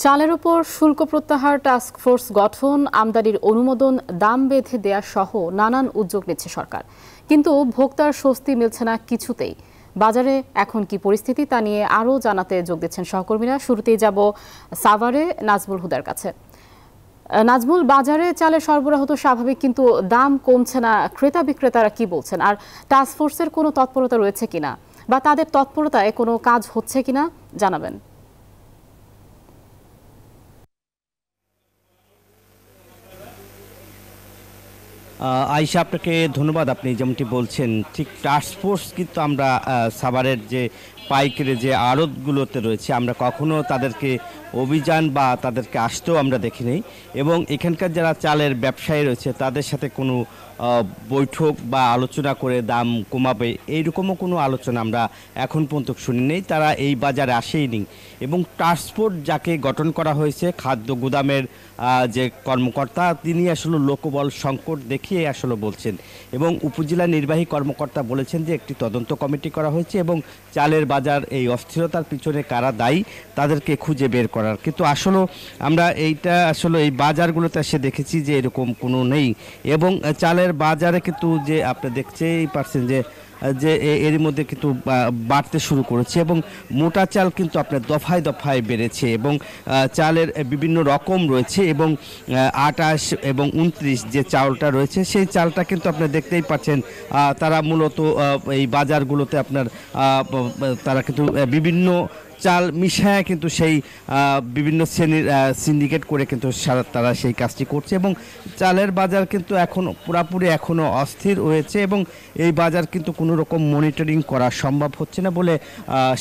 চালের উপর শুল্ক প্রত্যাহার টাস্ক ফোর্স গঠন, আমদানির অনুমোদন, দাম বেঁধে দেয়া সহ নানান উদ্যোগ নিচ্ছে সরকার, কিন্তু ভোক্তার স্বস্তি মিলছে না কিছুতেই। বাজারে এখন কি পরিস্থিতি তা নিয়ে আরও জানাতে যোগ দিচ্ছেন সহকর্মীরা। শুরুতেই যাব সাভারে নাজমুল হুদার কাছে। নাজমুল, বাজারে চালের সরবরাহ তো স্বাভাবিক, কিন্তু দাম কমছে না, ক্রেতা বিক্রেতারা কি বলছেন? আর টাস্ক ফোর্সের কোনো তৎপরতা রয়েছে কিনা বা তাদের তৎপরতায় কোনো কাজ হচ্ছে কিনা জানাবেন। আয়েশা, আপনাকে ধন্যবাদ। আপনি যেমনটি বলছেন, ঠিক টাস্কফোর্স কিন্তু আমরা সাভারের যে পাইকারি যে আড়তগুলোতে রয়েছে, আমরা কখনো তাদেরকে অভিযান বা তাদেরকে আসতেও আমরা দেখিনি, এবং এখানকার যারা চালের ব্যবসায়ী রয়েছে তাদের সাথে কোনো বৈঠক বা আলোচনা করে দাম কমাবে এইরকমও কোনো আলোচনা আমরা এখন পর্যন্ত শুনি নেই। তারা এই বাজারে আসেইনি, এবং টাস্কফোর্স যাকে গঠন করা হয়েছে, খাদ্য গুদামের যে কর্মকর্তা, তিনি আসলে লোকবল সংকট দেখিয়ে আসলে বলছেন, এবং উপজেলা নির্বাহী কর্মকর্তা বলেছেন যে একটি তদন্ত কমিটি করা হয়েছে এবং চালের বাজার এই অস্থিরতার পিছনে কারা দায়ী তাদেরকে খুঁজে বের করার। কিন্তু আসলে আমরা এইটা আসলে এই বাজারগুলোতে এসে দেখেছি যে এরকম কোনো নেই, এবং চালের বাজারে কিন্তু যে আপনি দেখতেই পারছেন যে এর মধ্যে কিন্তু বাড়তে শুরু করেছে, এবং মোটা চাল কিন্তু আপনার দফায় দফায় বেড়েছে, এবং চালের বিভিন্ন রকম রয়েছে, এবং 28 এবং 29 যে চালটা রয়েছে সেই চালটা কিন্তু আপনি দেখতেই পাচ্ছেন তারা মূলত এই বাজারগুলোতে আপনার তারা কিন্তু বিভিন্ন চাল মিশায় কিন্তু সেই বিভিন্ন শ্রেণীর সিন্ডিকেট করে কিন্তু তারা সেই কাজটি করছে, এবং চালের বাজার কিন্তু পুরোপুরি অস্থির হয়েছে, এবং এই বাজার কিন্তু কোনো রকম মনিটরিং করা সম্ভব হচ্ছে না বলে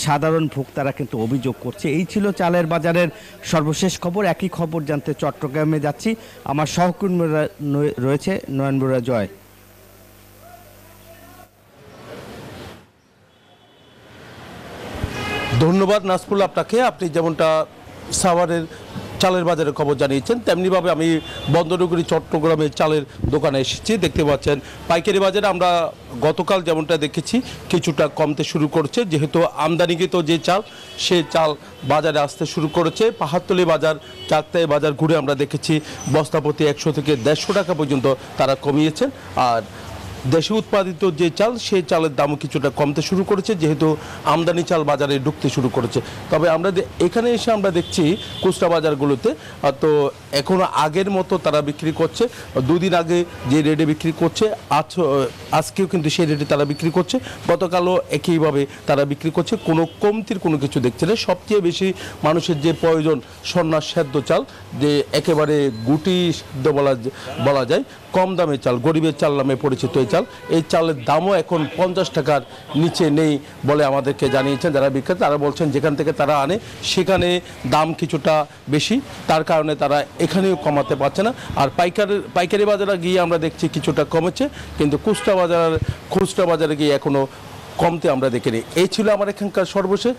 সাধারণ ভোক্তারা কিন্তু অভিযোগ করছে। এই ছিল চালের বাজারের সর্বশেষ খবর। একই খবর জানতে চট্টগ্রামে যাচ্ছি, আমার সহকর্মীরা রয়েছে নয়নবুরা জয়। ধন্যবাদ নাজমুল আপনাকে। আপনি যেমনটা সাভারের চালের বাজারের খবর জানিয়েছেন, তেমনিভাবে আমি বন্দরনগরী চট্টগ্রামের চালের দোকানে এসেছি। দেখতে পাচ্ছেন পাইকারি বাজারে আমরা গতকাল যেমনটা দেখেছি কিছুটা কমতে শুরু করছে, যেহেতু আমদানিকৃত যে চাল সে চাল বাজারে আসতে শুরু করেছে। পাহাড়তলী বাজার, চাকতাই বাজার ঘুরে আমরা দেখেছি বস্তাপ্রতি 100 থেকে 150 টাকা পর্যন্ত তারা কমিয়েছেন। আর দেশে উৎপাদিত যে চাল সেই চালের দামও কিছুটা কমতে শুরু করেছে, যেহেতু আমদানি চাল বাজারে ঢুকতে শুরু করেছে। তবে আমরা এখানে এসে আমরা দেখছি খুচরা বাজারগুলোতে তো এখনও আগের মতো তারা বিক্রি করছে। দুদিন আগে যে রেটে বিক্রি করছে আজকেও কিন্তু সেই রেটে তারা বিক্রি করছে, গতকালও একইভাবে তারা বিক্রি করছে। কোনো কমতির কোনো কিছু দেখছে না। সবচেয়ে বেশি মানুষের যে প্রয়োজন সন্ন্যাস সেদ্ধ চাল, যে একেবারে গুটি সেদ্ধ বলা যায়, কম দামে চাল, গরিবের চাল নামে পরিচিত এই চালের দামও এখন 50 টাকার নিচে নেই বলে আমাদেরকে জানিয়েছেন যারা বিক্রেতা। তারা বলছেন যেখান থেকে তারা আনে সেখানে দাম কিছুটা বেশি, তার কারণে তারা এখানেও কমাতে পারছে না। আর পাইকারি বাজারে গিয়ে আমরা দেখছি কিছুটা কমেছে, কিন্তু খুচরা বাজারে গিয়ে এখনো কমতে আমরা দেখিনি। এই ছিল আমার এখানকার সর্বশেষ।